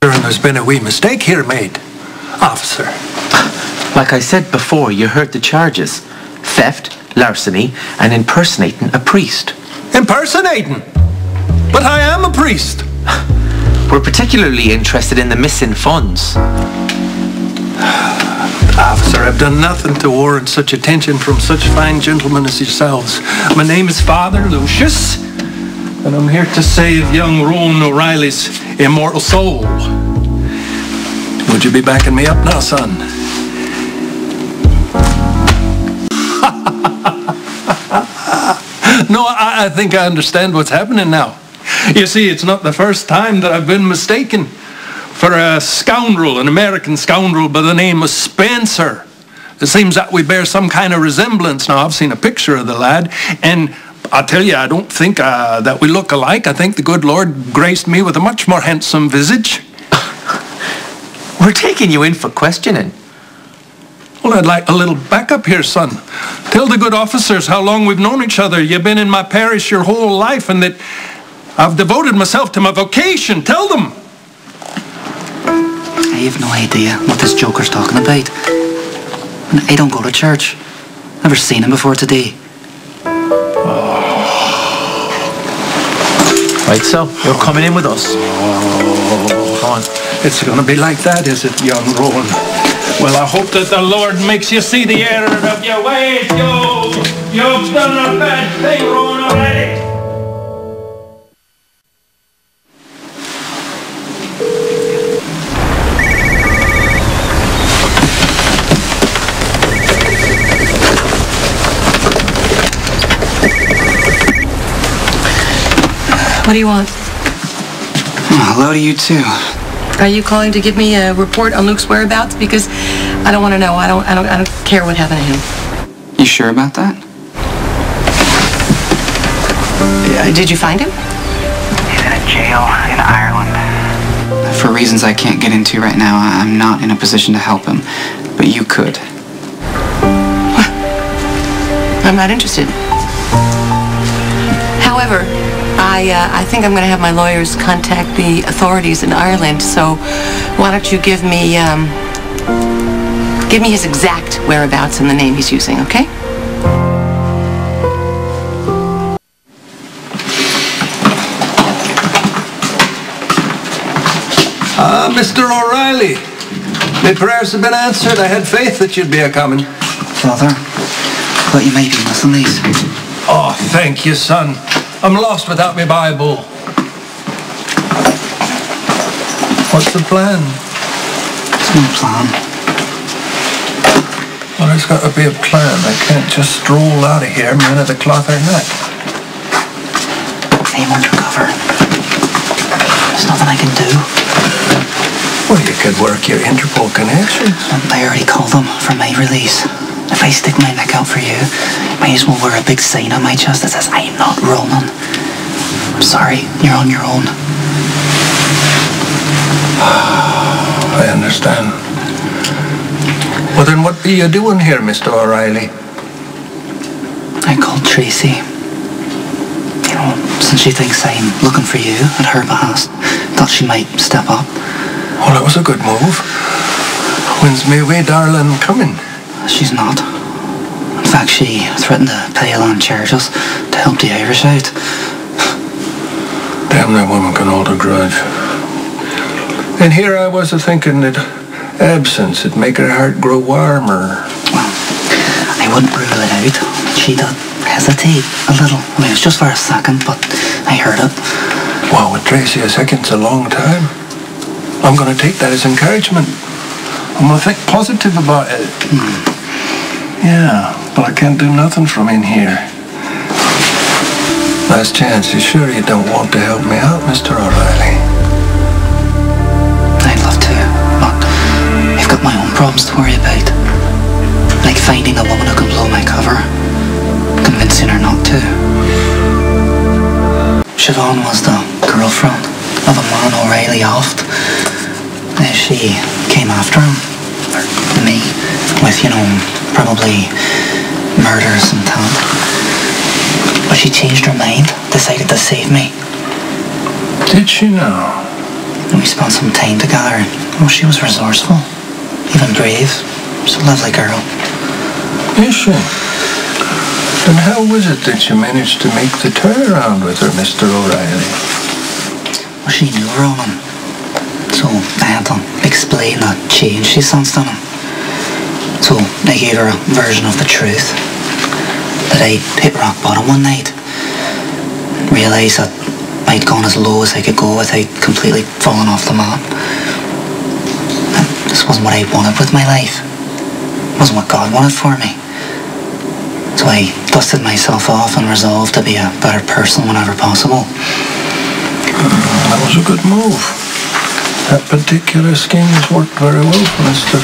There's been a wee mistake here made, officer. Like I said before, you heard the charges. Theft, larceny, and impersonating a priest. Impersonating? But I am a priest. We're particularly interested in the missing funds. Officer, I've done nothing to warrant such attention from such fine gentlemen as yourselves. My name is Father Lucius, and I'm here to save young Rowan O'Reilly's immortal soul. Would you be backing me up now, son? No, I think I understand what's happening now. You see, it's not the first time that I've been mistaken for a scoundrel, an American scoundrel by the name of Spencer. It seems that we bear some kind of resemblance. Now, I've seen a picture of the lad, and I tell you, I don't think that we look alike. I think the good Lord graced me with a much more handsome visage. We're taking you in for questioning. Well, I'd like a little backup here, son. Tell the good officers how long we've known each other. You've been in my parish your whole life, and that I've devoted myself to my vocation. Tell them. I have no idea what this joker's talking about. I don't go to church. Never seen him before today. Right, so you're coming in with us. Come on. It's going to be like that, is it, young Rowan? Well, I hope that the Lord makes you see the error of your ways, You've done a bad thing, Rowan, already. What do you want? Oh, hello to you too. Are you calling to give me a report on Luke's whereabouts? Because I don't want to know. I don't care what happened to him. You sure about that? Did you find him? He's in a jail in Ireland. For reasons I can't get into right now, I'm not in a position to help him. But you could. What? I'm not interested. However, I think I'm going to have my lawyers contact the authorities in Ireland, so why don't you give me his exact whereabouts and the name he's using, okay? Mr. O'Reilly, my prayers have been answered. I had faith that you'd be a-coming. Father, thought you might be missing these. Oh, thank you, son. I'm lost without my Bible. What's the plan? There's no plan. Well, there's got to be a plan. I can't just stroll out of here man of the cloth or not. I'm undercover. There's nothing I can do. Well, you could work your Interpol connections. I already called them for my release. If I stick my neck out for you, might as well wear a big sign on my chest that says I'm not Ronan. I'm sorry, you're on your own. I understand. Well, then what be you doing here, Mr. O'Reilly? I called Tracy. You know, since she thinks I'm looking for you at her behest, thought she might step up. Well, that was a good move. When's my wee darling coming? She's not. In fact, she threatened to pay a land charges to help the Irish out. Damn, that woman can hold a grudge. And here I was thinking that absence would make her heart grow warmer. Well, I wouldn't rule it out. She did hesitate a little. I mean, it was just for a second, but I heard it. Well, with Tracy, a second's a long time. I'm going to take that as encouragement. I'm going to think positive about it. Yeah, but I can't do nothing from in here. Last chance. You sure you don't want to help me out, Mr. O'Reilly? I'd love to, but I've got my own problems to worry about. Like finding a woman who can blow my cover. Convincing her not to. Siobhan was the girlfriend of a man O'Reilly oft. She came after him, or me, with, you know, probably murders and that. But she changed her mind, decided to save me. Did she now? We spent some time together. Well, she was resourceful, even brave. She's a lovely girl. Is she? And how was it that you managed to make the turnaround with her, Mr. O'Reilly? Well, she knew Ronan. So I had to explain that change she sensed in him. So I gave her a version of the truth. That I'd hit rock bottom one night. Realised that I'd gone as low as I could go without completely falling off the map. And this wasn't what I wanted with my life. It wasn't what God wanted for me. So I dusted myself off and resolved to be a better person whenever possible. That was a good move. That particular scheme has worked very well for Mr.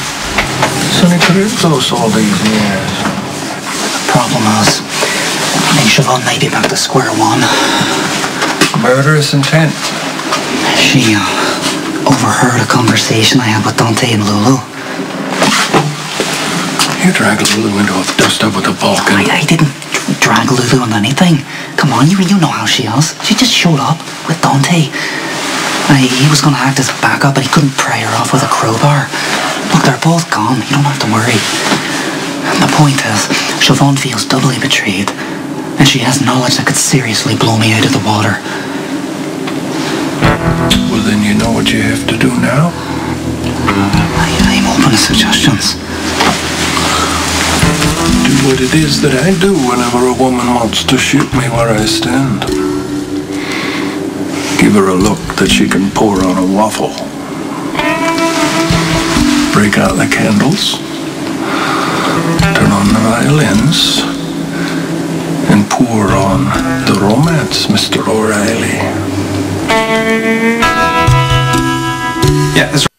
Sonny Carrizo's all these years. The problem is, Siobhan might be back to square one. Murderous intent. She overheard a conversation I had with Dante and Lulu. You dragged Lulu into a dust-up with a Vulcan. I didn't drag Lulu on anything. Come on, you know how she is. She just showed up with Dante. He was going to act as a backup, but he couldn't pry her off with a crowbar. Look, they're both gone. You don't have to worry. The point is, Siobhan feels doubly betrayed, and she has knowledge that could seriously blow me out of the water. Well, then you know what you have to do now. I'm open to suggestions. Do what it is that I do whenever a woman wants to shoot me where I stand. Give her a look that she can pour on a waffle. Break out the candles. Turn on the violins. And pour on the romance, Mr. O'Reilly. Yeah, that's right.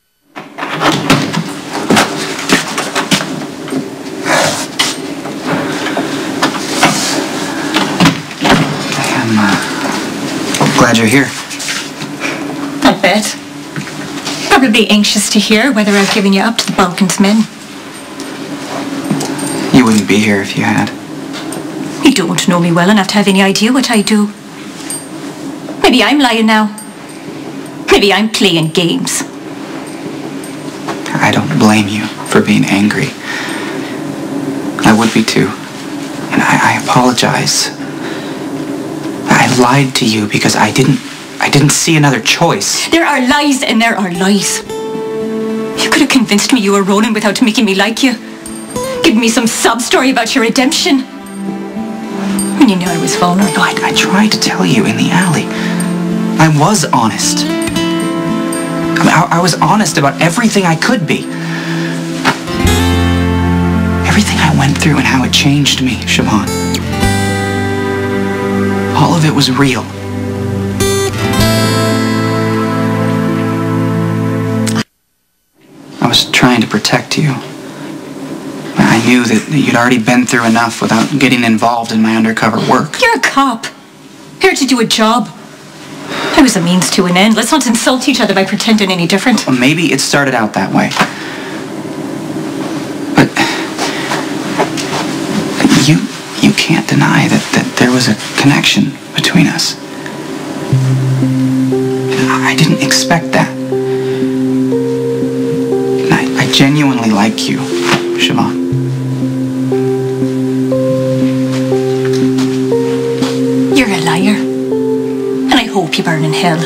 I'm glad you're here. I bet. Probably anxious to hear whether I've given you up to the Balkan's men. You wouldn't be here if you had. You don't know me well enough to have any idea what I do. Maybe I'm lying now. Maybe I'm playing games. I don't blame you for being angry. I would be too. And I apologize. I lied to you because I didn't see another choice. There are lies and there are lies. You could have convinced me you were Ronan without making me like you. Give me some sob story about your redemption. When you knew I was vulnerable. No, I tried to tell you in the alley. I was honest. I was honest about everything I could be. Everything I went through and how it changed me, Siobhan. All of it was real. I was trying to protect you. I knew that you'd already been through enough without getting involved in my undercover work. You're a cop. Here to do a job. I was a means to an end. Let's not insult each other by pretending any different. Well, maybe it started out that way. But you can't deny that there was a connection between us. I didn't expect that. And I genuinely like you, Siobhan. You're a liar. And I hope you burn in hell.